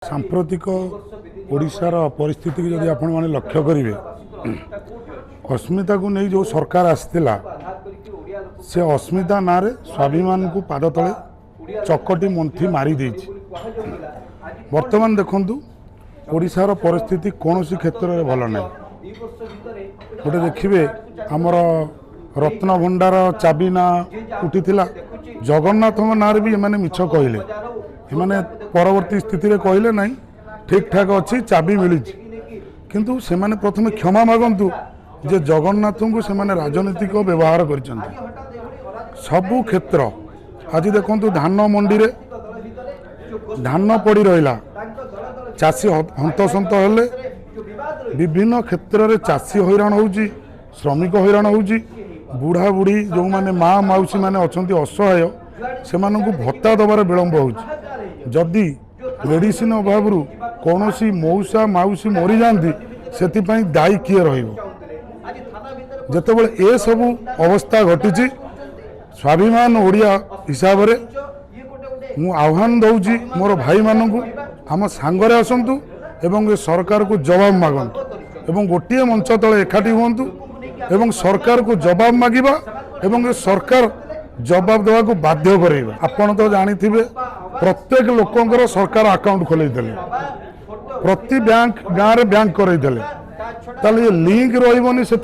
सांप्रतिक ओडिशार परिस्थिति की जदि आपण माने लक्ष्य करेंगे अस्मिता को नहीं जो सरकार आसला से अस्मिता ना रे स्वाभिमान को पाद तले चकटी मंथी मारी देछि। वर्तमान देखंतु ओडिशार परिस्थिति कौन सी क्षेत्र में भल ना गोटे देखिए आमर रत्न भंडार चाबी ना उठी जगन्नाथ ना भी एमाने मिछ कहले एमाने परवर्ती स्थिति रे कहले नहीं ठीक ठाक अच्छी चाबी मिली किंतु से माने प्रथमे क्षमा मागंतु जे जगन्नाथ को से माने राजनीतिक व्यवहार कर सबु क्षेत्र आज देखंतु धान मंडी रे धान पड़ी रहिला चाषी हंतसंत हेले विभिन्न क्षेत्र रे चाषी हैरान होउची श्रमिक हैरान होउची बुढ़ा बुढ़ी जो माने माँ माउसी माने अछंती असहाय से मानकु भत्ता दबार विलंब होउची जदि मेडिसिन अभाव कौन सी मौसा माउसी मरी जाती से दायी किए रतबले ए सबू अवस्था घटी स्वाभिमान ओडिया हिसाब से मु आह्वान दौची मोर भाई मानू आम सांगरे आसतु एवं सरकार को जवाब मागंतु एवं गोटे मंच तले एकाठी हुंतु एवं सरकार को जवाब मागिबा एवं सरकार जवाब देवा को बाध्य करेगा। आपण तो जानी थे प्रत्येक लोकंकर सरकार अकाउंट खोल प्रति बैंक गाँव में बैंक कर लिंक रही से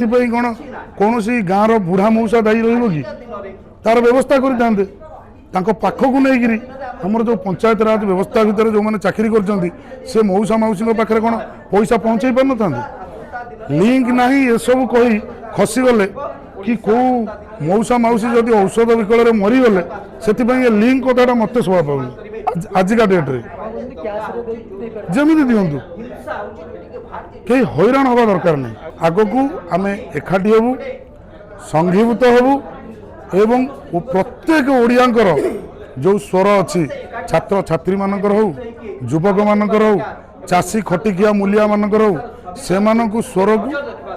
कौन सी गाँव बुढ़ा मौसा दायी रही तार व्यवस्था कर पाखक नहीं आमर जो पंचायत राज व्यवस्था भितर जो मैंने चाकरी कर मौसा मौसी पाखे कौन पैसा पहुँचे पार न लिंक ना ये सब कही खसीगले कि कौ मौसा मौसी जदि औषध विकल मरीगले से लिंक कथाटा मत शोभा पाऊनी आजिका डेट्रे जमी दिंतु कहीं हैरान हवा दरकार नहीं आग को आम एकाठी हबू संघीभूत हबू एवं प्रत्येक ओडियांकर जो स्वर अच्छी छात्र छात्री मानकर हो युवक मानकर हो चाषी खटिकिया मूलिया मानकर हो से स्वर को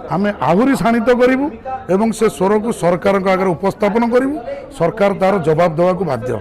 आम आहुरी शाणित करूँ एवं से स्वर को सरकार आगे उपस्थापन करूँ सरकार तार जवाब देवा को बाध्य।